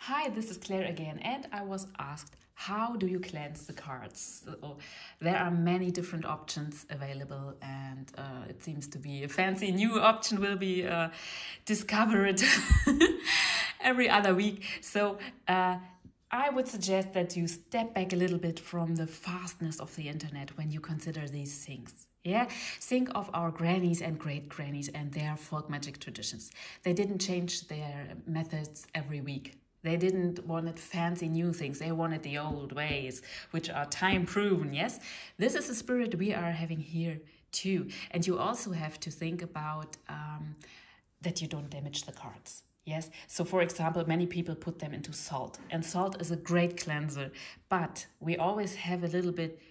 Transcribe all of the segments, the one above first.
Hi, this is Claire again, and I was asked, how do you cleanse the cards? So, there are many different options available, and it seems to be a fancy new option will be discovered every other week. So I would suggest that you step back a little bit from the fastness of the internet when you consider these things. Yeah, think of our grannies and great grannies and their folk magic traditions. They didn't change their methods every week. They didn't wanted fancy new things. They wanted the old ways, which are time proven. Yes, this is the spirit we are having here too. And you also have to think about that you don't damage the cards. Yes, so for example, many people put them into salt, and salt is a great cleanser, but we always have a little bit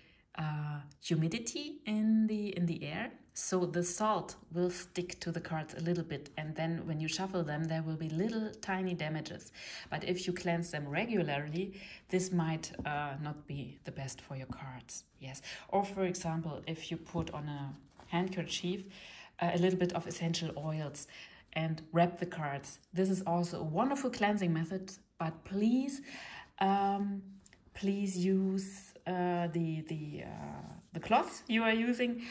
humidity in the air, so the salt will stick to the cards a little bit, and then when you shuffle them there will be little tiny damages. But if you cleanse them regularly, this might not be the best for your cards. Yes, or for example, if you put on a handkerchief a little bit of essential oils and wrap the cards, this is also a wonderful cleansing method, but please use the cloth you are using.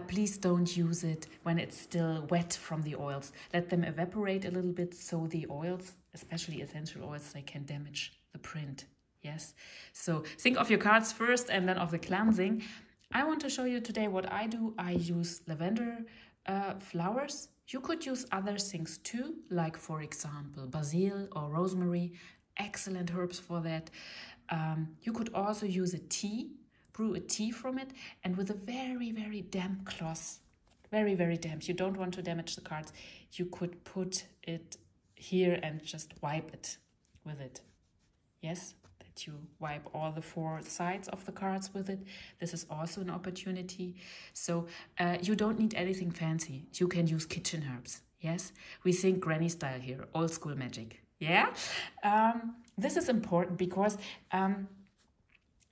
Please don't use it when it's still wet from the oils. Let them evaporate a little bit, so the oils, especially essential oils, they can damage the print. Yes, so think of your cards first and then of the cleansing. I want to show you today what I do. I use lavender flowers. You could use other things too, like for example basil or rosemary, excellent herbs for that. You could also use a tea, brew a tea from it, and with a very, very damp cloth, very, very damp, you don't want to damage the cards, you could put it here and just wipe it with it. Yes, that you wipe all the four sides of the cards with it. This is also an opportunity. So you don't need anything fancy. You can use kitchen herbs. Yes, we think granny style here, old school magic. Yeah, this is important because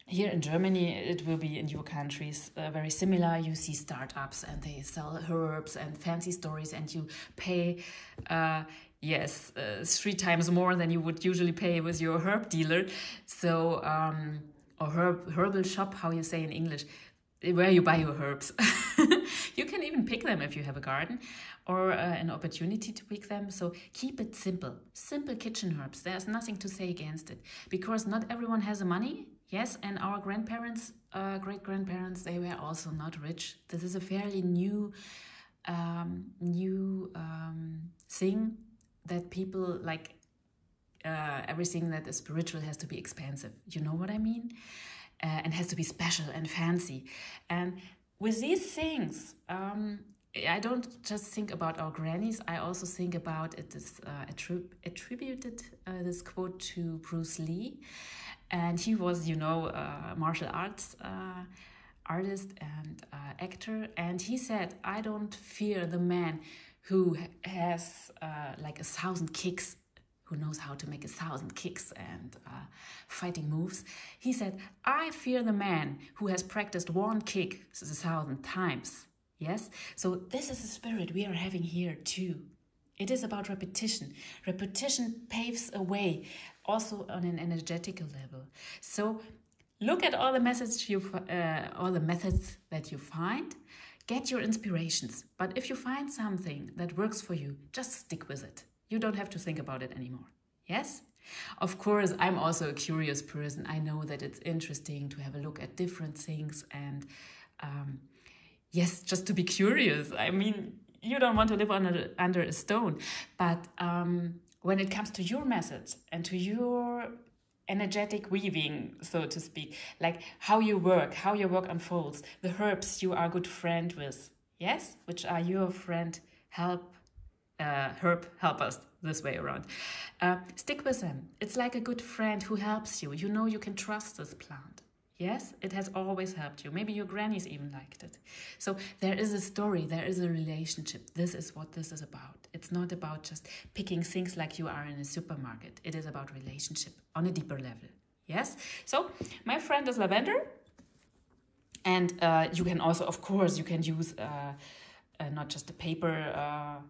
here in Germany, it will be in your countries very similar. You see startups and they sell herbs and fancy stories, and you pay, 3 times more than you would usually pay with your herb dealer. So, or herbal shop, how you say in English, where you buy your herbs. You can even pick them if you have a garden or an opportunity to pick them. So keep it simple. Simple kitchen herbs. There's nothing to say against it, because not everyone has the money. Yes, and our grandparents, great-grandparents, they were also not rich. This is a fairly new thing that people like. Everything that is spiritual has to be expensive. You know what I mean? And has to be special and fancy. And with these things, I don't just think about our grannies. I also think about it is attributed this quote to Bruce Lee. And he was, you know, a martial arts artist and actor. And he said, I don't fear the man who has like 1,000 kicks, who knows how to make 1,000 kicks and fighting moves. He said, I fear the man who has practiced one kick 1,000 times. Yes? So this is the spirit we are having here too. It is about repetition. Repetition paves a way, also on an energetical level. So look at all the methods that you find. Get your inspirations. But if you find something that works for you, just stick with it. You don't have to think about it anymore. Yes? Of course, I'm also a curious person. I know that it's interesting to have a look at different things and yes, just to be curious. I mean, you don't want to live under a stone. But when it comes to your method and to your energetic weaving, so to speak, like how your work unfolds, the herbs you are a good friend with, yes, which are your friend herb helpers this way around. Stick with them. It's like a good friend who helps you. You know you can trust this plant. Yes, it has always helped you. Maybe your grannies even liked it. So there is a story, there is a relationship. This is what this is about. It's not about just picking things like you are in a supermarket. It is about relationship on a deeper level. Yes? So my friend is lavender. And you can also, of course, you can use not just a paper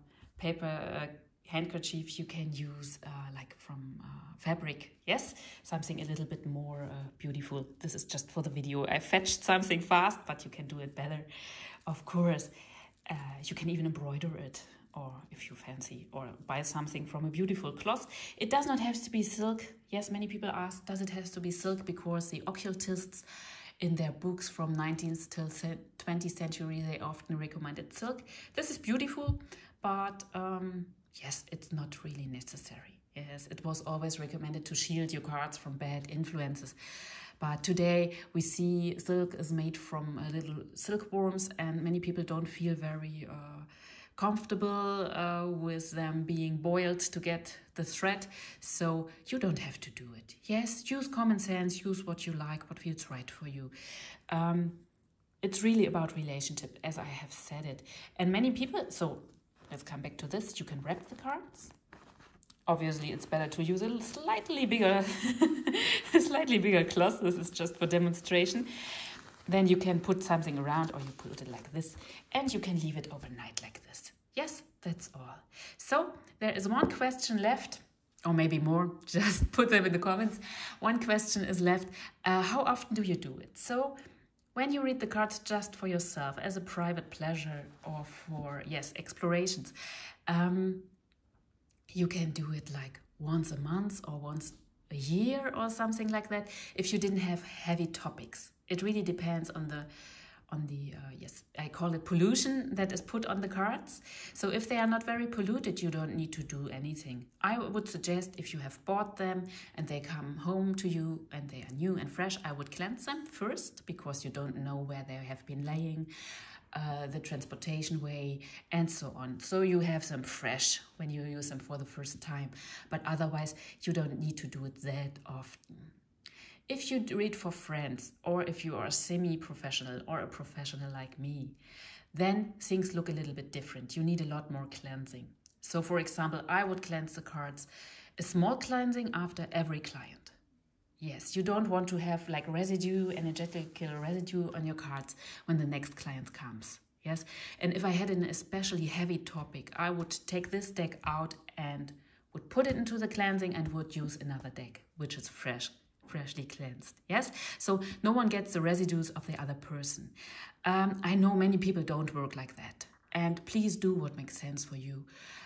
handkerchief. You can use like fabric. Yes, something a little bit more beautiful. This is just for the video. I fetched something fast, but you can do it better, of course. You can even embroider it, or if you fancy, or buy something from a beautiful cloth. It does not have to be silk. Yes, many people ask, does it have to be silk? Because the occultists in their books from 19th till 20th century, they often recommended silk. This is beautiful, but yes, it's not really necessary. Yes, it was always recommended to shield your cards from bad influences. But today we see silk is made from little silkworms, and many people don't feel very comfortable with them being boiled to get the thread. So you don't have to do it. Yes, use common sense, use what you like, what feels right for you. It's really about relationship, as I have said it. And many people, so let's come back to this. You can wrap the cards. Obviously, it's better to use a slightly bigger cloth. This is just for demonstration. Then you can put something around, or you put it like this, and you can leave it overnight like this. Yes, that's all. So there is one question left, or maybe more. Just put them in the comments. One question is left. How often do you do it? So when you read the cards just for yourself, as a private pleasure, or for, yes, explorations, you can do it like once a month or once a year or something like that, if you didn't have heavy topics. It really depends on the yes, I call it pollution that is put on the cards. So if they are not very polluted, you don't need to do anything. I would suggest, if you have bought them and they come home to you and they are new and fresh, I would cleanse them first, because you don't know where they have been laying, the transportation way, and so on. So you have them fresh when you use them for the first time. But otherwise, you don't need to do it that often. If you read for friends, or if you are a semi-professional or a professional like me, then things look a little bit different. You need a lot more cleansing. So for example, I would cleanse the cards, a small cleansing after every client. Yes, you don't want to have like residue, energetic residue on your cards when the next client comes. Yes, and if I had an especially heavy topic, I would take this deck out and would put it into the cleansing and would use another deck, which is freshly cleansed. Yes, so no one gets the residues of the other person. I know many people don't work like that, and please do what makes sense for you.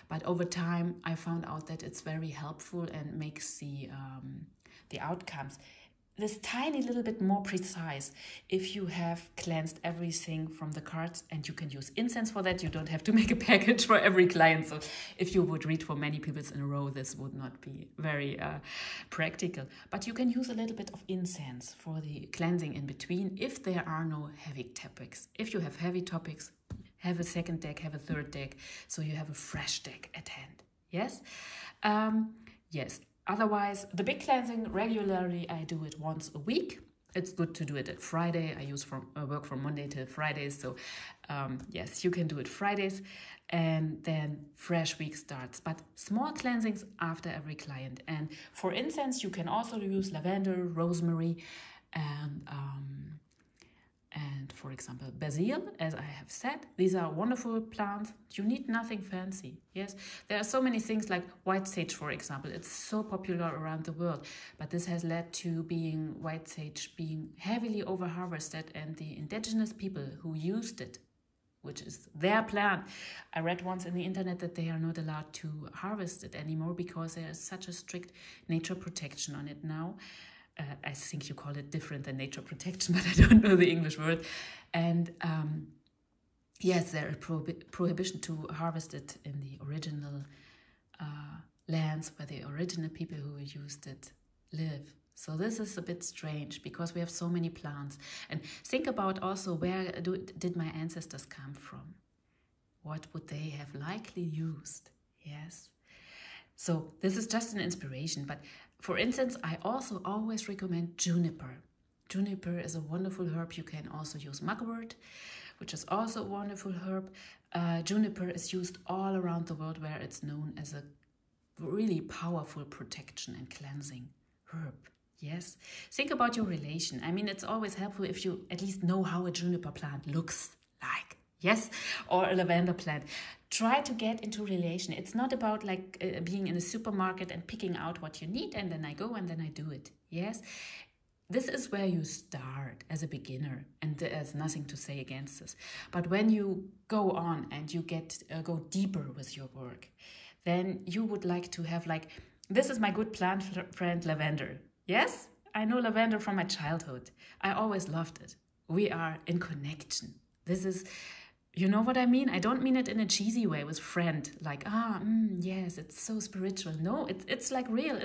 But over time, I found out that it's very helpful and makes the outcomes this tiny little bit more precise if you have cleansed everything from the cards. And you can use incense for that. You don't have to make a package for every client. So if you would read for many people in a row, this would not be very practical. But you can use a little bit of incense for the cleansing in between if there are no heavy topics. If you have heavy topics, have a second deck, have a third deck, so you have a fresh deck at hand. Yes? Yes. Otherwise, the big cleansing, regularly I do it once a week. It's good to do it at Friday. I work from Monday till Friday, so yes, you can do it Fridays, and then fresh week starts. But small cleansings after every client. And for incense, you can also use lavender, rosemary, and for example, basil, as I have said. These are wonderful plants. You need nothing fancy. Yes, there are so many things like white sage, for example. It's so popular around the world, but this has led to white sage being heavily over-harvested, and the indigenous people who used it, which is their plant, I read once in the internet that they are not allowed to harvest it anymore because there is such a strict nature protection on it now. I think you call it different than nature protection, but I don't know the English word. And yes, there is prohibition to harvest it in the original lands where the original people who used it live. So this is a bit strange because we have so many plants. And think about also, where did my ancestors come from? What would they have likely used? Yes. So this is just an inspiration, but for instance, I also always recommend juniper. Juniper is a wonderful herb. You can also use mugwort, which is also a wonderful herb. Juniper is used all around the world where it's known as a really powerful protection and cleansing herb. Yes, think about your relation. I mean, it's always helpful if you at least know how a juniper plant looks like. Yes, or a lavender plant. Try to get into relation. It's not about like being in a supermarket and picking out what you need and then I go and then I do it. Yes, this is where you start as a beginner, and there's nothing to say against this. But when you go on and you get go deeper with your work, then you would like to have like, this is my good plant friend lavender. Yes, I know lavender from my childhood. I always loved it. We are in connection. This is, you know what I mean? I don't mean it in a cheesy way with friend, like, yes, it's so spiritual. No, it's like real.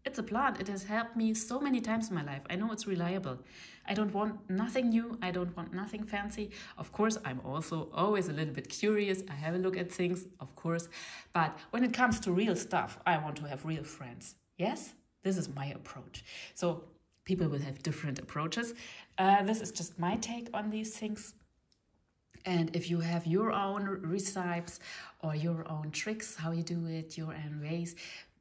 It's a plant. It has helped me so many times in my life. I know it's reliable. I don't want nothing new. I don't want nothing fancy. Of course, I'm also always a little bit curious. I have a look at things, of course. But when it comes to real stuff, I want to have real friends. Yes, this is my approach. So people will have different approaches. This is just my take on these things. And if you have your own recipes or your own tricks, how you do it, your own ways,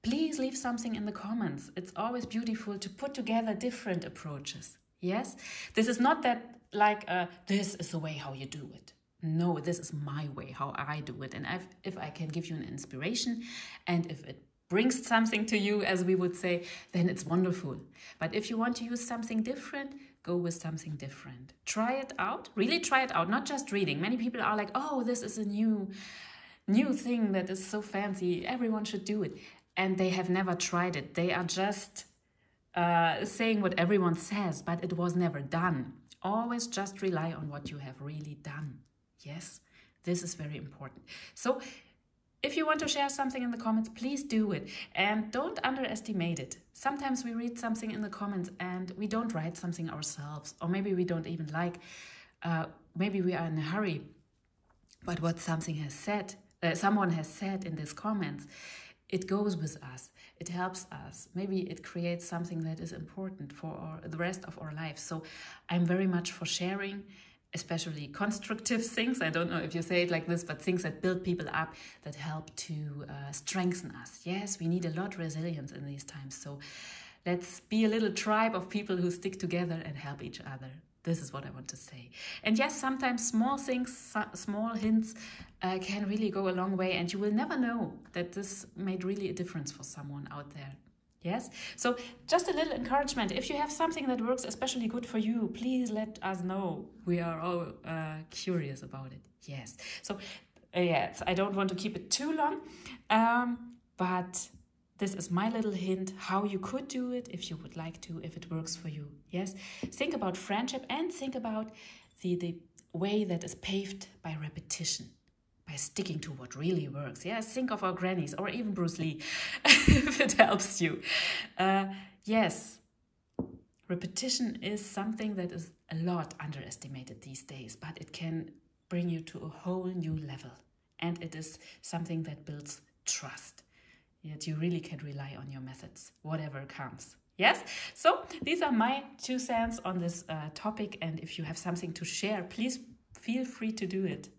please leave something in the comments. It's always beautiful to put together different approaches. Yes, this is not that like this is the way how you do it. No, this is my way how I do it. And if I can give you an inspiration and if it brings something to you, as we would say, then it's wonderful. But if you want to use something different, go with something different. Try it out. Really try it out. Not just reading. Many people are like, oh, this is a new thing that is so fancy. Everyone should do it. And they have never tried it. They are just saying what everyone says, but it was never done. Always just rely on what you have really done. Yes, this is very important. So if you want to share something in the comments, please do it. And don't underestimate it. Sometimes we read something in the comments and we don't write something ourselves. Or maybe we don't even like, maybe we are in a hurry. But what someone has said in these comments, it goes with us. It helps us. Maybe it creates something that is important for the rest of our lives. So I'm very much for sharing, especially constructive things. I don't know if you say it like this, but things that build people up, that help to strengthen us. Yes, we need a lot of resilience in these times. So let's be a little tribe of people who stick together and help each other. This is what I want to say. And yes, sometimes small things, small hints can really go a long way, and you will never know that this made really a difference for someone out there. Yes, so just a little encouragement. If you have something that works especially good for you, please let us know. We are all curious about it. Yes, so yes, I don't want to keep it too long, but this is my little hint how you could do it if you would like to, if it works for you. Yes, think about friendship and think about the way that is paved by repetition, by sticking to what really works. Yes, think of our grannies or even Bruce Lee, if it helps you. Yes, repetition is something that is a lot underestimated these days, but it can bring you to a whole new level. And it is something that builds trust. Yet you really can rely on your methods, whatever comes. Yes? So these are my 2 cents on this topic. And if you have something to share, please feel free to do it.